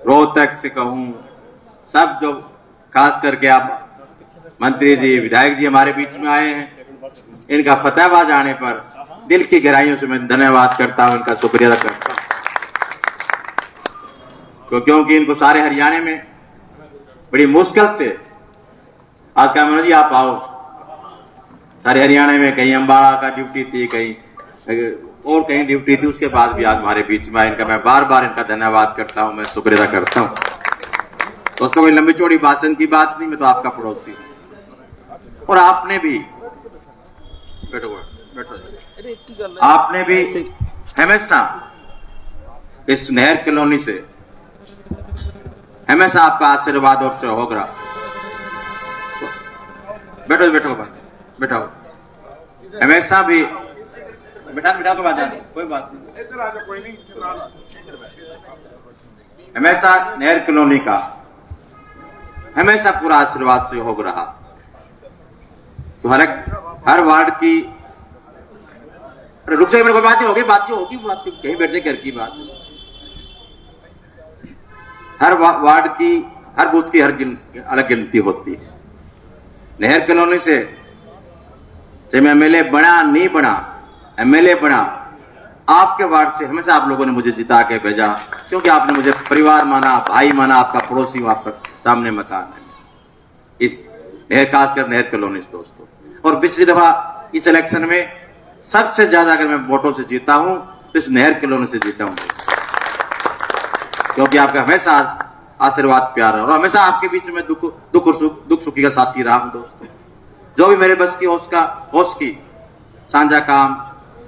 रोहतक से कहूं, सब जो खास करके आप मंत्री जी, विधायक जी हमारे बीच में आए हैं, इनका फतेहाबाद आने पर दिल की गहराइयों से मैं धन्यवाद करता हूं, इनका शुक्रिया अदा करता हूं, क्योंकि इनको सारे हरियाणा में बड़ी मुश्किल से आज क्या मनोज जी आप आओ, सारे हरियाणा में कहीं अम्बाड़ा का ड्यूटी थी, कहीं और कहीं ड्यूटी थी, उसके बाद भी आज हमारे बीच में इनका मैं बार बार इनका धन्यवाद करता हूं, मैं शुक्रिया अदा करता हूं। दोस्तों कोई लंबी चौड़ी भाषण की बात नहीं, मैं तो आपका पड़ोसी हूं और आपने भी बैठो, आपने भी हमेशा इस नहर कॉलोनी से हमेशा आपका आशीर्वाद और सहयोग रहा। बैठो बैठो बैठो, हमेशा भी बैठा बैठा तो बात नहीं, कोई बात नहीं, हमेशा नहर कॉलोनी का हमेशा पूरा आशीर्वाद सहयोग रहा। तो हर वार्ड की रुक जाए, मेरे को बात होगी, बात कहीं बैठने घर की बात, हर वार्ड की, हर बूथ की अलग गिनती होती है। नहर कॉलोनी से चाहे मैं एमएलए बना नहीं बना, एमएलए बना, आपके वार्ड से हमेशा आप लोगों ने मुझे जिता के भेजा, क्योंकि आपने मुझे परिवार माना, भाई माना, आपका पड़ोसी हूं, आपका सामने मकान है इस नहर, खासकर नहर कॉलोनी से दोस्तों। और पिछली दफा इस इलेक्शन में सबसे ज्यादा अगर मैं वोटों से जीता हूं तो इस नहर कॉलोनी से जीता हूं, क्योंकि आपका हमेशा आशीर्वाद प्यार है और हमेशा आपके बीच में दुख और दुख सुखी का साथी रहा हूं दोस्तों। जो भी मेरे बस की होश की साझा काम,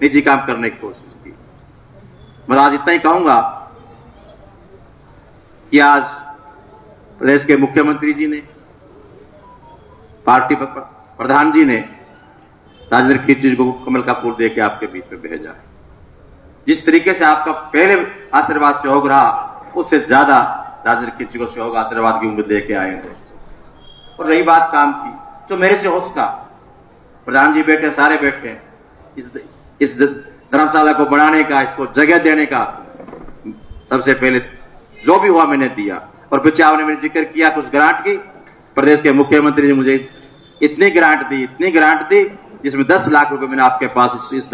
निजी काम करने की कोशिश की। मैं आज इतना ही कहूंगा कि आज प्रदेश के मुख्यमंत्री जी ने, पार्टी प्रधान जी ने राजेंद्र खींची जी को कमल का फूल दे के आपके बीच में भेजा है। जिस तरीके से आपका पहले आशीर्वाद सहयोग रहा, उससे ज्यादा राजेंद्र खींची को सहयोग आशीर्वाद की उम्मीद लेके आए हैं दोस्तों। और रही बात काम की, जो मेरे से हो सका, प्रधान जी बैठे, सारे बैठे, इस धर्मशाला को बढ़ाने का, इसको जगह देने का सबसे पहले जो भी हुआ मैंने दिया। और पीछे आपने मैंने जिक्र किया कुछ ग्रांट की, प्रदेश के मुख्यमंत्री ने मुझे इतनी ग्रांट दी जिसमें 10 लाख रुपए मैंने आपके पास इस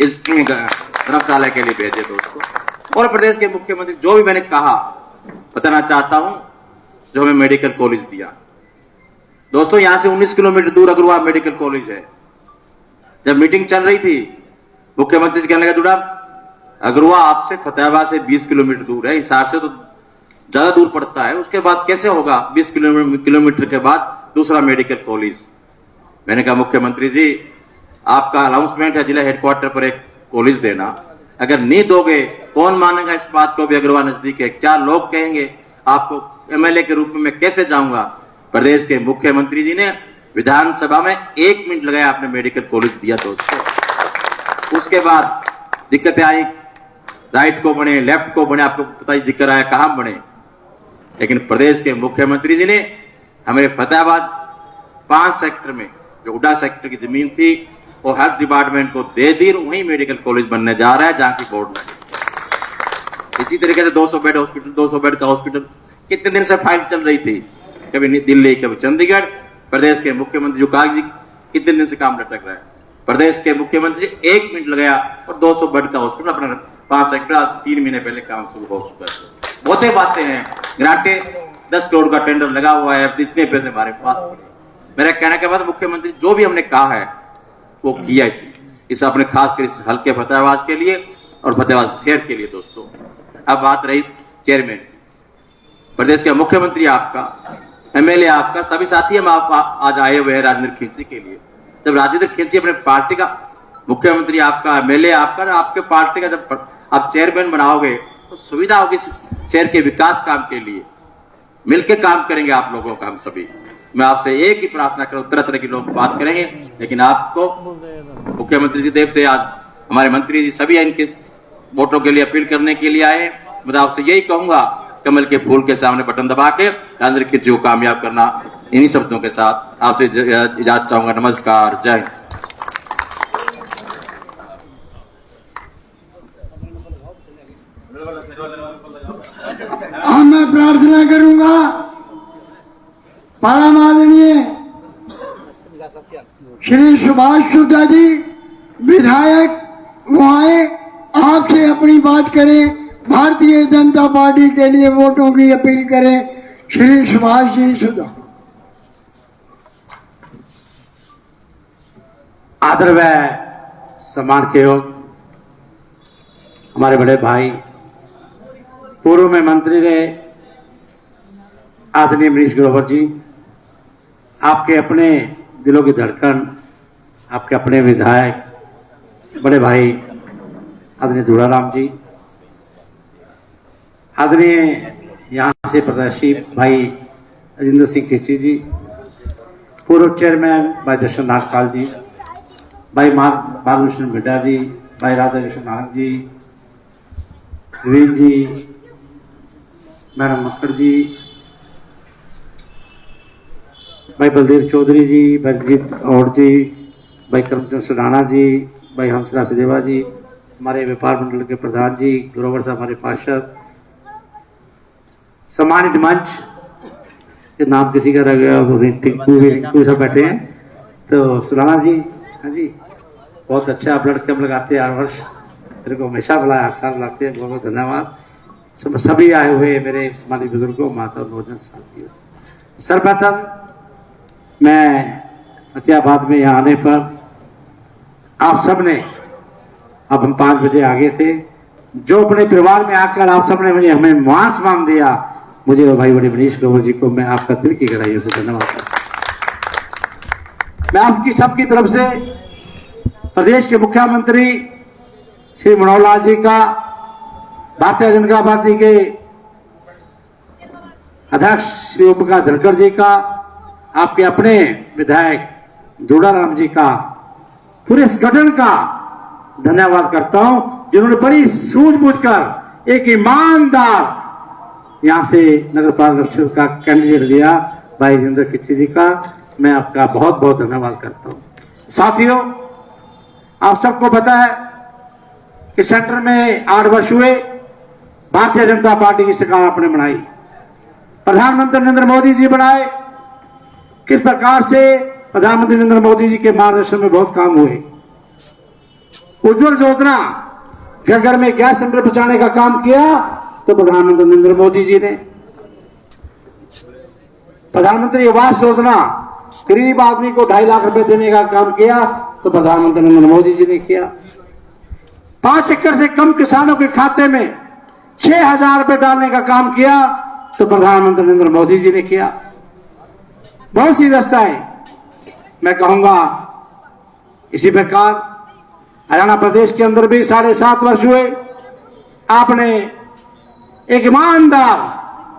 धर्मशाला के लिए भेजे दोस्तों। और प्रदेश के मुख्यमंत्री जो भी मैंने कहा बताना चाहता हूं, जो हमें मेडिकल कॉलेज दिया दोस्तों, यहां से 19 किलोमीटर दूर अग्रवाल मेडिकल कॉलेज है। जब मीटिंग चल रही थी, मुख्यमंत्री जी कहने लगा, दुड़ा अग्रवाल आपसे फतेहाबाद से 20 किलोमीटर दूर है, हिसाब से तो ज्यादा दूर पड़ता है, उसके बाद कैसे होगा 20 किलोमीटर के बाद दूसरा मेडिकल कॉलेज। मैंने कहा मुख्यमंत्री जी, आपका अनाउंसमेंट है जिला हेडक्वार्टर पर एक कॉलेज देना, अगर नहीं दोगे कौन मानेगा इस बात को भी, अग्रवाल नजदीक है, क्या लोग कहेंगे आपको एमएलए के रूप में मैं कैसे जाऊंगा। प्रदेश के मुख्यमंत्री जी ने विधानसभा में 1 मिनट लगाया, आपने मेडिकल कॉलेज दिया दोस्तों। उसके बाद दिक्कतें आई, राइट को बने, लेफ्ट को बने, आपको पता ही जिक्र आया कहां बने, लेकिन प्रदेश के मुख्यमंत्री जी ने हमारे फतेहाबाद 5 सेक्टर में जो हुड्डा सेक्टर की जमीन थी वो हेल्थ डिपार्टमेंट को दे दी, वहीं मेडिकल कॉलेज बनने जा रहा है जहां की बोर्ड में। इसी तरीके से 200 बेड हॉस्पिटल, 200 बेड का हॉस्पिटल कितने दिन से फाइल चल रही थी, कभी दिल्ली कभी चंडीगढ़। प्रदेश के मुख्यमंत्री जो कागजी कितने दिन से काम लटक रहा है, प्रदेश के मुख्यमंत्री 1 मिनट लगाया और 200 बेड का हॉस्पिटल अपना 5 सेक्टर 3 महीने पहले काम शुरू हो चुका है। बहुत ही बातें हैं, ग्रांटे 10 करोड़ का टेंडर लगा हुआ है, इतने पैसे हमारे पास। मेरा कहने के बाद मुख्यमंत्री जो भी हमने कहा है वो किया, इस अपने खासकर इस हल्के फतेहाबाद के लिए और फतेहाबाद शहर के लिए दोस्तों। अब बात रही चेयरमैन, प्रदेश के मुख्यमंत्री आपका, एमएलए आपका, सभी साथी हम आज आए हुए हैं राजेंद्र खींची के लिए। जब राजेंद्र खींची अपने पार्टी का मुख्यमंत्री आपका, एमएलए आपका, आपके पार्टी का जब आप चेयरमैन बनाओगे तो सुविधा होगी शहर के विकास काम के लिए, मिलकर काम करेंगे आप लोगों का। हम सभी, मैं आपसे एक ही प्रार्थना करूं, तरह तरह के लोग बात करेंगे, लेकिन आपको मुख्यमंत्री जी देव से आज हमारे मंत्री जी सभी इनके वोटों के लिए अपील करने के लिए आए। मैं आपसे यही कहूंगा, कमल के फूल के सामने बटन दबा के राजेंद्र खींची को कामयाब करना। इन्हीं शब्दों के साथ आपसे इजाजत चाहूंगा। नमस्कार, जय हिंद। अब मैं प्रार्थना करूंगा परम आदरणीय श्री सुभाष शुक्ला जी विधायक वो आए, आपसे अपनी बात करें, भारतीय जनता पार्टी के लिए वोटों की अपील करें। श्री सुभाष जी शुक्ला। आदर व सम्मान के योग हमारे बड़े भाई पूर्व में मंत्री रहे आदरणीय मनीष ग्रोवर जी, आपके अपने दिलों की धड़कन, आपके अपने विधायक बड़े भाई आदरणीय दुड़ाराम जी, आदरणीय यहाँ से प्रत्याशी भाई राजेंद्र सिंह केची जी, पूर्व चेयरमैन भाई दर्शन नागपाल जी, भाई बालकृष्ण बिड्डा जी, भाई राधा कृष्ण नानक जी, रवीन जी, मैडम मक्कड़ जी, भाई बलदेव चौधरी जी, भाई रंजीत और जी, भाई करमचंद सुडाना जी, भाई हंसराज सदेवा जी, हमारे व्यापार मंडल के प्रधान जी, ग्रोवर साहब हमारे पार्षद, सम्मानित मंच के नाम किसी का रह गया, रिंकू सब बैठे हैं, तो सुडाना जी, हाँ जी, बहुत अच्छा आप लड़के हम लगाते हैं हर वर्ष, मेरे को हमेशा बुलाया, हर साल बुलाते हैं, बहुत बहुत धन्यवाद। सभी आए हुए मेरे सम्मानित बुजुर्गों, माता और नौजवान साथियों, सर्वप्रथम मैं फतेहाबाद में यहाँ आने पर आप सबने, अब हम 5 बजे आगे थे, जो अपने परिवार में आकर आप सबने मुझे हमें मान सम्मान दिया, मुझे और भाई बड़े मनीष ग्रोवर जी को मैं आपका दिल की गहराइयों से धन्यवाद करता हूं। मैं आपकी सबकी तरफ से प्रदेश के मुख्यमंत्री श्री मनोहर लाल जी का, भारतीय जनता पार्टी के अध्यक्ष श्री ओम प्रकाश धनखड़ जी का, आपके अपने विधायक दुड़ाराम जी का, पूरे संगठन का धन्यवाद करता हूं, जिन्होंने बड़ी सूझबूझ कर एक ईमानदार यहां से नगर पालिका का कैंडिडेट दिया, भाई राजेंद्र किच्ची जी का मैं आपका बहुत बहुत धन्यवाद करता हूं। साथियों, आप सबको पता है कि सेंटर में 8 वर्ष हुए, भारतीय जनता पार्टी की सरकार आपने बनाई, प्रधानमंत्री नरेंद्र मोदी जी बनाए। किस प्रकार से प्रधानमंत्री नरेंद्र मोदी जी के मार्गदर्शन में बहुत काम हुए। उज्ज्वल योजना, घर घर में गैस सिलेंडर पहुंचाने का काम किया तो प्रधानमंत्री नरेंद्र मोदी जी ने। प्रधानमंत्री आवास योजना, गरीब आदमी को 2.5 लाख रुपए देने का काम किया तो प्रधानमंत्री नरेंद्र मोदी जी ने किया। 5 एकड़ से कम किसानों के खाते में 6,000 रुपए डालने का काम किया तो प्रधानमंत्री नरेंद्र मोदी जी ने किया। बहुत सी व्यवस्थाएं, मैं कहूंगा इसी प्रकार हरियाणा प्रदेश के अंदर भी 7.5 वर्ष हुए, आपने एक ईमानदार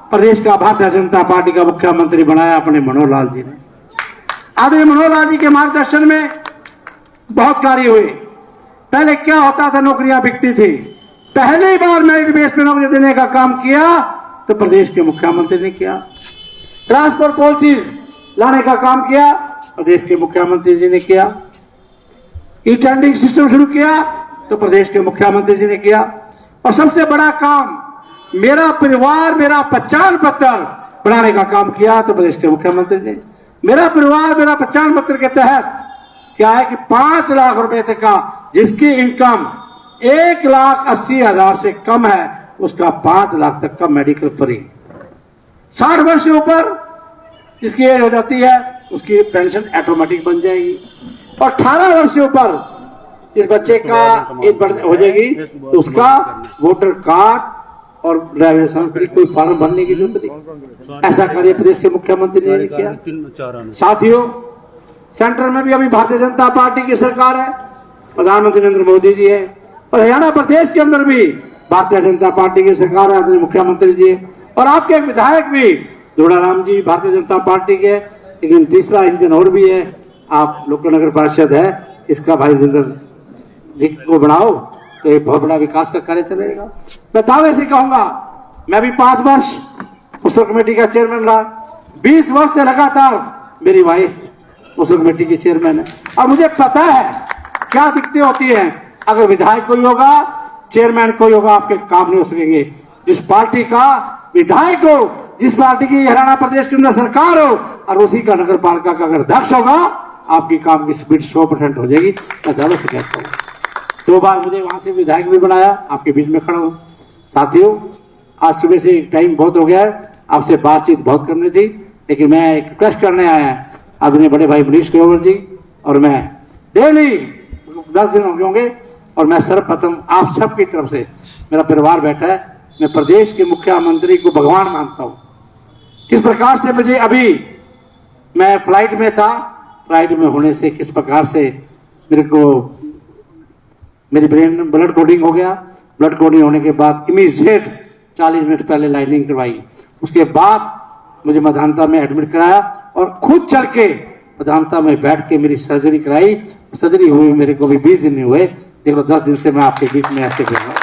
प्रदेश का भारतीय जनता पार्टी का मुख्यमंत्री बनाया अपने मनोहर लाल जी ने। आदरणीय मनोहर लाल जी के मार्गदर्शन में बहुत कार्य हुए। पहले क्या होता था, नौकरियां बिकती थी, पहली बार मेरिट बेस पे नौकरी देने का काम किया तो प्रदेश के मुख्यमंत्री ने किया। ट्रांसपोर्ट पॉलिसीज लाने का काम किया, प्रदेश के मुख्यमंत्री जी ने किया। ई टेंडरिंग सिस्टम शुरू किया तो प्रदेश के मुख्यमंत्री जी ने किया। और सबसे बड़ा काम, मेरा परिवार मेरा पहचान पत्र बनाने का काम किया तो प्रदेश के मुख्यमंत्री ने। मेरा परिवार मेरा पहचान पत्र के तहत क्या है कि 5 लाख रुपए तक का जिसकी इनकम 1,80,000 से कम है उसका 5 लाख तक का मेडिकल फ्री। 60 वर्ष से ऊपर जिसकी एज हो जाती है उसकी पेंशन ऑटोमेटिक बन जाएगी। और 18 वर्ष से ऊपर जिस बच्चे का एज हो जाएगी तो उसका वोटर कार्ड और ड्राइविंग लाइसेंस के लिए कोई फॉर्म भरने की जरूरत नहीं। ऐसा कार्य प्रदेश के मुख्यमंत्री ने किया। साथियों, सेंटर में भी अभी भारतीय जनता पार्टी की सरकार है, प्रधानमंत्री नरेंद्र मोदी जी है, और हरियाणा प्रदेश के अंदर भी भारतीय जनता पार्टी की सरकार है, मुख्यमंत्री जी है, और आपके विधायक भी दुड़ाराम जी भारतीय जनता पार्टी के। लेकिन तीसरा इंजन और भी है, आप लोकल नगर पार्षद है, इसका भाई राजेंद्र जी को बढ़ाओ तो एक बहुत बड़ा विकास का कार्य चलेगा। मैं दावे से कहूंगा, मैं भी 5 वर्ष उस कमेटी का चेयरमैन रहा, 20 वर्ष से लगातार मेरी वाइफ उस कमेटी की चेयरमैन है, और मुझे पता है क्या दिक्कतें होती हैं। अगर विधायक कोई होगा, चेयरमैन कोई होगा, आपके काम नहीं हो सकेंगे। जिस पार्टी का विधायक हो, जिस पार्टी की हरियाणा प्रदेश के अंदर सरकार हो, और उसी का नगर पालिका का अगर अध्यक्ष होगा, आपकी काम की स्पीड 100% हो जाएगी। मैं दावे से कहता हूँ। 2 बार मुझे वहां से विधायक भी बनाया, आपके बीच में खड़ा हूं। साथियों, आज सुबह से टाइम बहुत हो गया है, आपसे बातचीत बहुत करनी थी, लेकिन मैं एक रिक्वेस्ट करने आया आदरणीय बड़े भाई मनीष ग्रोवर जी, और मैं डेली 10 दिन होंगे, और मैं सर्वप्रथम आप सबकी तरफ से, मेरा परिवार बैठा है, मैं प्रदेश के मुख्यमंत्री को भगवान मानता हूं। किस प्रकार से मुझे अभी मैं फ्लाइट में था, फ्लाइट में होने से किस प्रकार से मेरे को मेरी ब्रेन ब्लड क्लॉटिंग हो गया। ब्लड क्लॉटिंग होने के बाद इमीडिएट 40 मिनट पहले लाइनिंग करवाई, उसके बाद मुझे मेदांता में एडमिट कराया और खुद चल के मेदांता में बैठ के मेरी सर्जरी कराई। सर्जरी हुई मेरे को भी 20 दिन नहीं हुए, देख लो 10 दिन से मैं आपके बीच में ऐसे बैठा हूं।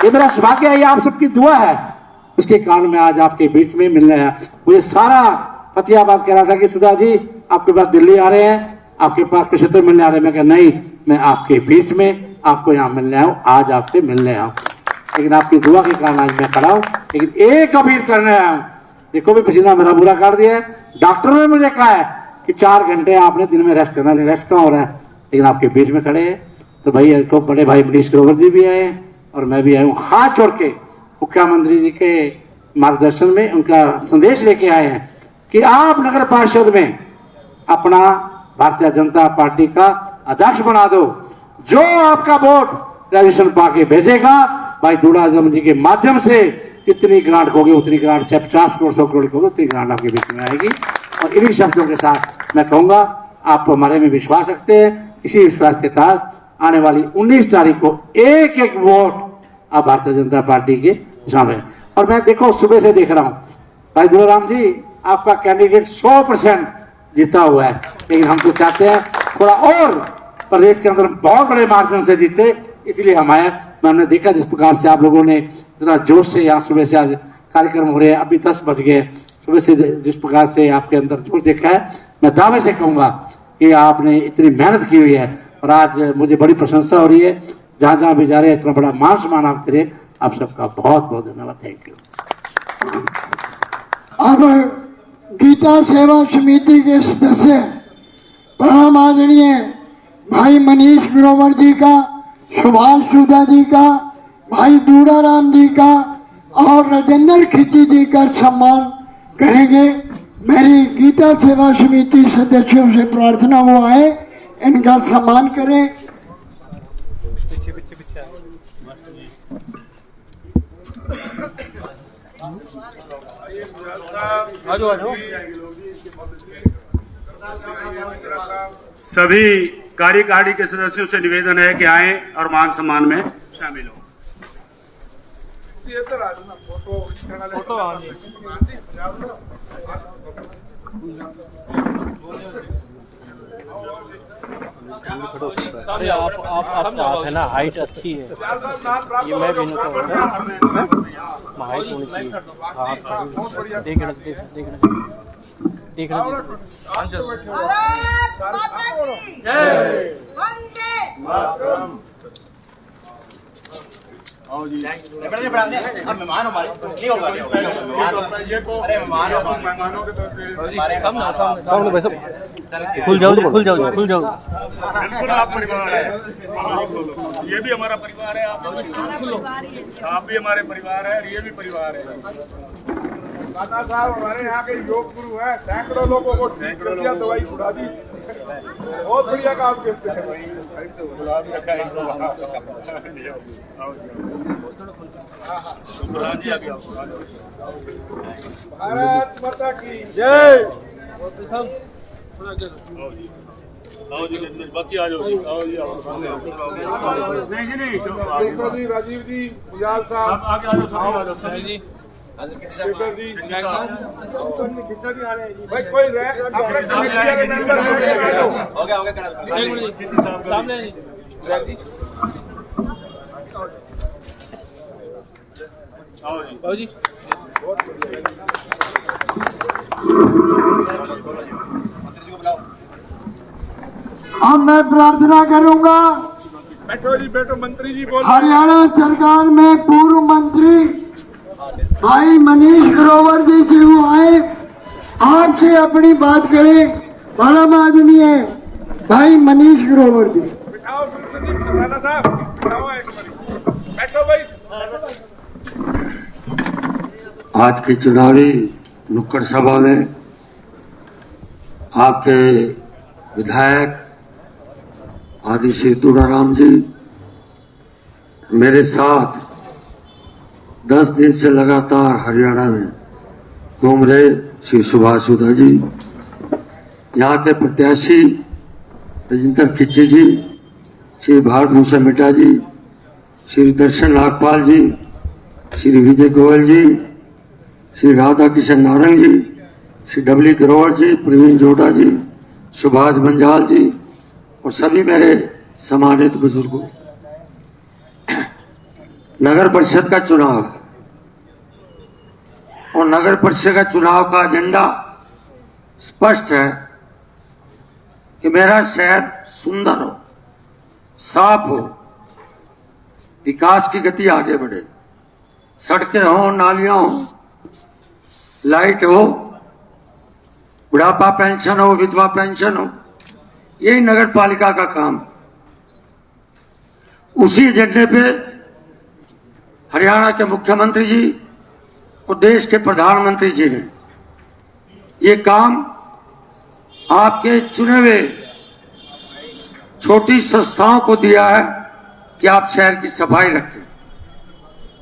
ये मेरा सौभाग्य है, ये आप सबकी दुआ है, उसके कारण मैं आज आपके बीच में मिलने आया। मुझे सारा फतेहाबाद कह रहा था कि सुधा जी आपके पास दिल्ली आ रहे हैं, आपके पास कुरुक्षेत्र मिलने आ रहे हैं। मैं कहा नहीं, मैं आपके बीच में आपको यहाँ मिलने आया हूँ, आज आपसे मिलने आया हूँ। लेकिन आपकी दुआ के कारण आज मैं खड़ा हूँ। लेकिन एक अपील करने आया हूँ, देखो भी पसीना मेरा बुरा काट दिया है। डॉक्टर ने मुझे कहा है कि 4 घंटे आपने दिन में रेस्ट करना, रेस्ट कहाँ हो रहा है, लेकिन आपके बीच में खड़े हैं। तो भाई को बड़े भाई मनीष ग्रोवर जी भी आए हैं और मैं भी आया हूँ, हाथ जोड़ के मुख्यमंत्री जी के मार्गदर्शन में उनका संदेश लेके आए हैं कि आप नगर पार्षद में अपना भारतीय जनता पार्टी का अध्यक्ष बना दो। जो आपका वोट ग्रेजुएशन पाके भेजेगा, भाई दूड़ाधम जी के माध्यम से कितनी ग्रांट होगी, उतनी ग्रांट, चाहे 50 करोड़ 100 करोड़ होगी, उतनी ग्रांट आपके बीच में आएगी। और इन्हीं शब्दों के साथ मैं कहूंगा, आप हमारे में विश्वास रखते हैं, इसी विश्वास के तहत आने वाली 19 तारीख को एक एक वोट आप भारतीय जनता पार्टी के सामने। और मैं देखो सुबह से देख रहा हूं भाई दुलाराम जी, आपका कैंडिडेट 100% जीता हुआ है, लेकिन हम तो चाहते हैं थोड़ा और प्रदेश के अंदर बहुत बड़े मार्जिन से जीते, इसलिए हम आए। मैंने देखा जिस प्रकार से आप लोगों ने इतना जोश से यहाँ सुबह से आज कार्यक्रम हो रहे हैं, अभी 10 बज गए, सुबह से जिस प्रकार से आपके अंदर जोश देखा है, मैं दावे से कहूंगा कि आपने इतनी मेहनत की हुई है और आज मुझे बड़ी प्रशंसा हो रही है। जहां जहां भी जा रहे हैं, इतना बड़ा मान सम्मान आप करें, आप सबका बहुत बहुत धन्यवाद। Thank you. अब गीता सेवा समिति के सदस्य परम आदरणीय भाई मनीष ग्रोवर जी का, सुभाष सुधा जी का, भाई दूड़ाराम जी का और राजेंद्र खिची जी का सम्मान करेंगे। मेरी गीता सेवा समिति सदस्यों से प्रार्थना वो है, इनका सम्मान करें। सभी कार्यकारिणी के सदस्यों से निवेदन है कि आए और मान सम्मान में शामिल हो। अरे आप है ना, हाइट अच्छी है, ये मैं भी नहीं हाइट होनी चाहिए। आप देखना मेहमान हमारे नहीं होगा, अरे मेहमान सामने भाई साहब, खुल जाओ। बिल्कुल आप परिवार है, ये भी हमारा परिवार है, आप भी हमारे परिवार है, ये भी परिवार है। दादा साहब हमारे यहाँ के योग गुरु हैं, सैकड़ों लोगों को ठीक कर दिया, दवाई छुड़ा दी, बहुत बढ़िया काम करते हैं भाई। भारत माता की जय। बाकी आ जाओ, नहीं राजीव जी, गुजाल साहब आगे आ जाओ, सभी जी, शेखर जी, भाई कोई अब मैं प्रार्थना करूंगा बैठो जी, बैठो। मंत्री जी बोल। हरियाणा सरकार में पूर्व मंत्री भाई मनीष ग्रोवर जी से वो आए, आपसे अपनी बात करें। परम आदरणीय भाई मनीष ग्रोवर जी। बिठाओ संदीप राणा साहब, बिठाओ एक बारी। बैठो भाई। आज की चुनावी नुक्कड़ सभा में आपके विधायक आदि श्री तुड़ाराम जी मेरे साथ 10 दिन से लगातार हरियाणा में घूम रहे श्री सुभाष सुधा जी, यहाँ के प्रत्याशी राजेंद्र खिच्ची जी, श्री भारत भूषण मिटा जी, श्री दर्शन नागपाल जी, श्री विजय गोयल जी, श्री राधा किशन नारंग जी, श्री डबली ग्रोवर जी, प्रवीण जोड़ा जी, सुभाष बंजाल जी और सभी मेरे सम्मानित बुजुर्गों। नगर परिषद का चुनाव है और नगर परिषद का चुनाव का एजेंडा स्पष्ट है कि मेरा शहर सुंदर हो, साफ हो, विकास की गति आगे बढ़े, सड़कें हो, नालियां हो, लाइट हो, बुढ़ापा पेंशन हो, विधवा पेंशन हो, यही नगर पालिका का काम है। उसी एजेंडे पे हरियाणा के मुख्यमंत्री जी और देश के प्रधानमंत्री जी ने ये काम आपके चुने हुए छोटी संस्थाओं को दिया है कि आप शहर की सफाई रखें।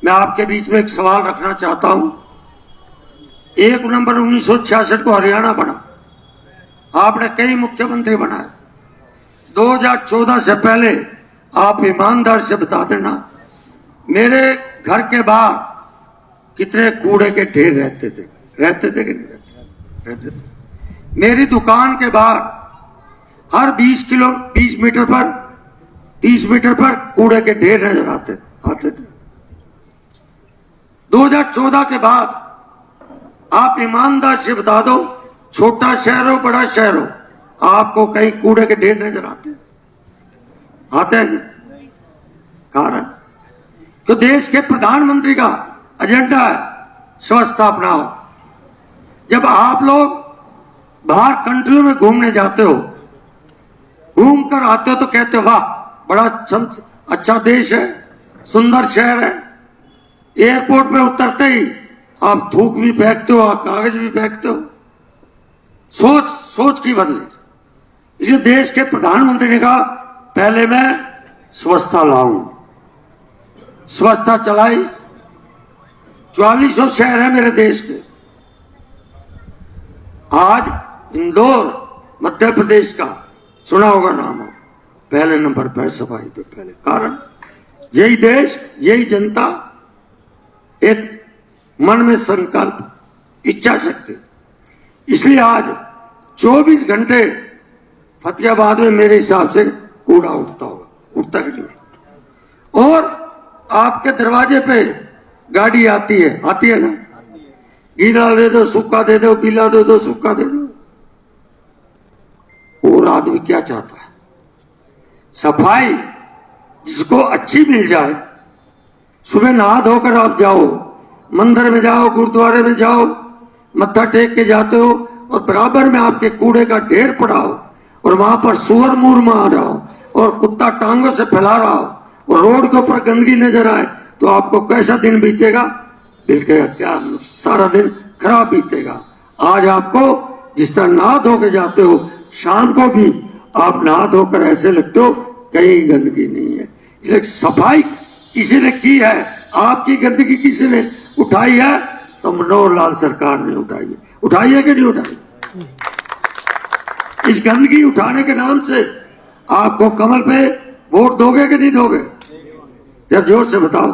मैं आपके बीच में एक सवाल रखना चाहता हूं। 1 नवंबर 1966 को हरियाणा बना, आपने कई मुख्यमंत्री बनाए। 2014 से पहले आप ईमानदार से बता देना, मेरे घर के बाहर कितने कूड़े के ढेर रहते थे कि नहीं रहते थे। मेरी दुकान के बाहर हर 20 मीटर पर 30 मीटर पर कूड़े के ढेर नजर आते थे। 2014 के बाद आप ईमानदार से बता दो, छोटा शहर हो बड़ा शहर हो, आपको कहीं कूड़े के ढेर नजर आते हैं? कारण तो देश के प्रधानमंत्री का एजेंडा है स्वच्छता अपनाओ। जब आप लोग बाहर कंट्रियों में घूमने जाते हो, घूम कर आते हो तो कहते हो वाह बड़ा अच्छा देश है, सुंदर शहर है। एयरपोर्ट पे उतरते ही आप थूक भी फेंकते हो, आप कागज भी फेंकते हो। सोच की बदले। इसलिए देश के प्रधानमंत्री ने कहा पहले मैं स्वच्छता लाऊं, स्वच्छता चलाई। 4400 शहर है मेरे देश के। आज इंदौर मध्य प्रदेश का सुना होगा नाम, हो पहले नंबर पर सफाई पे पहले। कारण यही देश, यही जनता, एक मन में संकल्प, इच्छा शक्ति। इसलिए आज 24 घंटे फतेहाबाद में मेरे हिसाब से कूड़ा उठता कि नहीं। और आपके दरवाजे पे गाड़ी आती है ना, गीला दे दो सूखा दे दो, गीला दे दो सूखा दे दो। और आदमी क्या चाहता है? सफाई जिसको अच्छी मिल जाए। सुबह नहा धोकर आप जाओ, मंदिर में जाओ, गुरुद्वारे में जाओ, मत्था टेक के जाते हो और बराबर में आपके कूड़े का ढेर पड़ा हो और वहां पर सुअर मुर मार रहा हो और कुत्ता टांगों से फैला रहा हो और रोड के ऊपर गंदगी नजर आए, तो आपको कैसा दिन बीतेगा? बिल्कुल क्या सारा दिन खराब बीतेगा। आज आपको जिस तरह नहा धो के जाते हो, शाम को भी आप नहा धोकर ऐसे लगते हो कहीं गंदगी नहीं है। इसलिए सफाई किसी ने की है, आपकी गंदगी किसी ने उठाई है तो मनोहर लाल सरकार ने उठाई है कि नहीं उठाई? इस गंदगी उठाने के नाम से आपको कमल पे वोट दोगे कि नहीं दोगे? जब जोर से बताओ।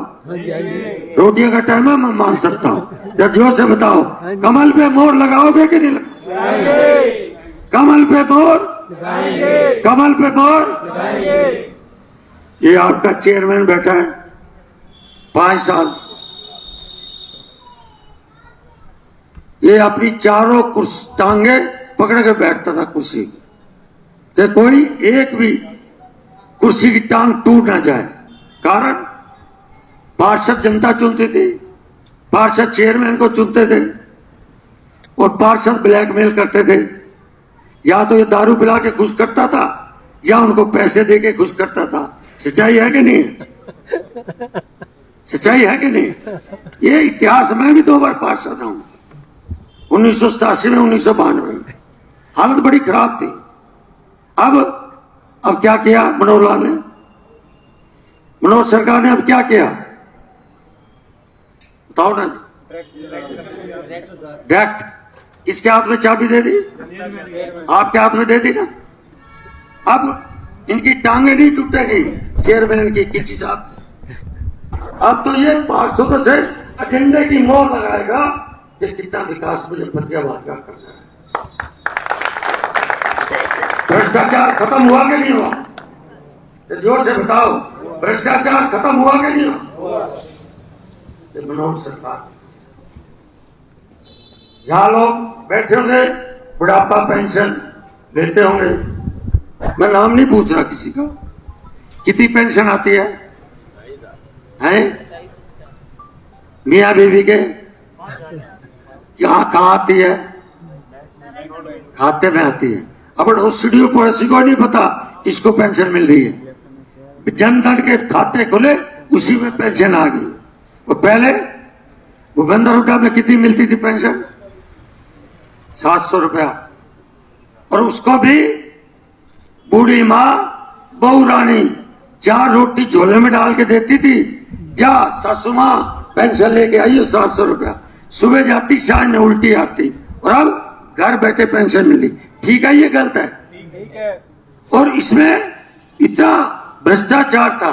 रोटियों का टाइम है, मैं मान सकता हूँ। जब जोर से बताओ, कमल पे मोहर लगाओगे कि नहीं लगाओगे? कमल पे मोहर, कमल पे मोहर। ये आपका चेयरमैन बैठा है 5 साल, ये अपनी चारों टांगे पकड़ के बैठता था कुर्सी पे, कोई एक भी कुर्सी की टांग टूट ना जाए। कारण पार्षद जनता चुनती थी, पार्षद चेयरमैन को चुनते थे और पार्षद ब्लैकमेल करते थे। या तो ये दारू पिला के खुश करता था या उनको पैसे दे के खुश करता था। सच्चाई है कि नहीं? सच्चाई है कि नहीं? ये इतिहास में भी 2 बार पार्षद हूं, 1987 में, 1992 में। हालत बड़ी खराब थी। अब क्या किया मनोहर लाल ने, मनोहर सरकार ने अब क्या किया बताओ ना। डायरेक्ट किसके हाथ में चाबी दे दी? आपके हाथ में दे दी ना। अब इनकी टांगे नहीं टूटेगी चेयरमैन की किसी साहब की। अब तो ये पार्षदों से एजेंडे की मोहर लगाएगा कि कितना विकास मुझे फतेहाबाद का करना है। भ्रष्टाचार खत्म हुआ कि नहीं हुआ? तो जोर से बताओ, भ्रष्टाचार खत्म हुआ कि नहीं हुआ? मनोहर सरकार, यहां लोग बैठे होंगे, बुढ़ापा पेंशन लेते होंगे। मैं नाम नहीं पूछ रहा किसी का। कितनी पेंशन आती है? मियां बीवी के कहां आती है? खाते में आती है। अब ओसीडीओ पड़ोसी को नहीं पता किसको पेंशन मिल रही है। जनधन के खाते खुले, उसी में पेंशन आ गई। और पहले भूपेंद्र हुड्डा में कितनी मिलती थी पेंशन? 700 रुपया। और उसको भी बूढ़ी माँ बहू रानी 4 रोटी झोले में डाल के देती थी। जा सासू माँ पेंशन लेके आइए 700 रुपया। सुबह जाती, शाम में उल्टी आती। और अब घर बैठे पेंशन मिली। ठीक है, ये गलत है? ठीक है। और इसमें इतना भ्रष्टाचार था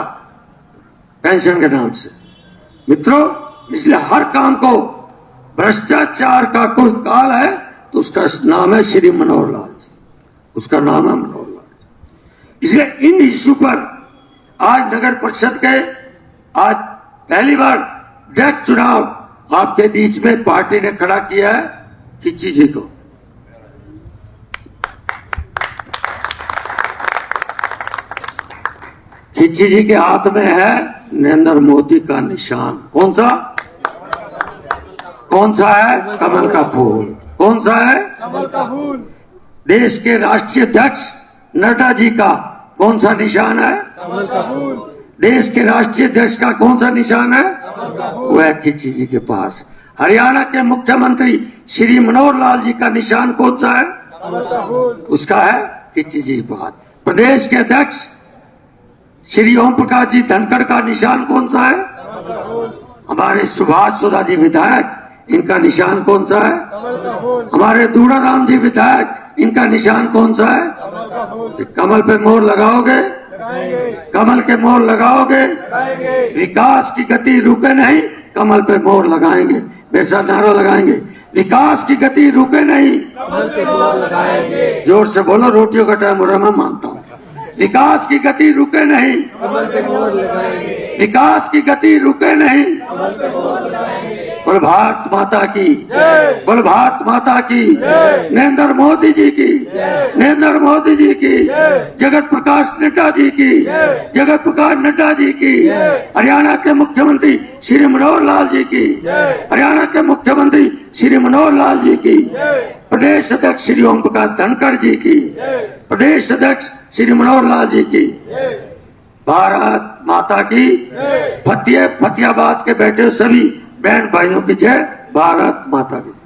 पेंशन के नाम से मित्रों। इसलिए हर काम को भ्रष्टाचार का कोई काल है तो उसका नाम है श्री मनोहर लाल जी, उसका नाम है मनोहर लाल जी। इसलिए इन इश्यू पर आज नगर परिषद के आज पहली बार डायरेक्ट चुनाव आपके बीच में पार्टी ने खड़ा किया है खिच्ची जी को। खिच्ची जी के हाथ में है नरेंद्र मोदी का निशान। कौन सा? कौन सा है? कमल का फूल। कौन सा है? कमल का फूल। देश के राष्ट्रीय अध्यक्ष नड्डा जी का कौन सा निशान है? कमल का फूल। देश के राष्ट्रीय अध्यक्ष का कौन सा निशान है? कमल का फूल। वो है खिच्ची जी के पास। हरियाणा के मुख्यमंत्री श्री मनोहर लाल जी का निशान कौन सा है? कमल का फूल। उसका है खिच्ची जी के पास। प्रदेश के अध्यक्ष श्री ओम प्रकाश जी धनखड़ का निशान कौन सा है? हमारे सुभाष सोदा जी विधायक, इनका निशान कौन सा है? हमारे दूराराम जी विधायक, इनका निशान कौन सा है? कमल पे मोहर लगाओगे? कमल के मोहर लगाओगे? विकास की गति रुके नहीं, कमल पे मोहर लगाएंगे। बेसा नारा लगाएंगे, विकास की गति रुके नहीं, कमल पे मोहर लगाएंगे। जोर से बोलो, रोटियों का टाइम हो रहा, मैं मानता हूँ। विकास की गति रुके नहीं, कमल पे मोहर लगाएंगे। विकास की गति रुके नहीं, कमल पे मोहर लगाएंगे। बोल भारत माता की, बोल भारत माता की, नरेंद्र मोदी जी की, नरेंद्र मोदी जी की, जगत प्रकाश नड्डा जी की, जगत प्रकाश नड्डा जी की, हरियाणा के मुख्यमंत्री श्री मनोहर लाल जी की, हरियाणा के मुख्यमंत्री श्री मनोहर लाल जी की, प्रदेश अध्यक्ष श्री ओम प्रकाश धनखड़ जी की, प्रदेश अध्यक्ष श्री मनोहर लाल जी की। भारत माता की। फतेहाबाद के बैठे सभी बहन भाइयों की जय। भारत माता की।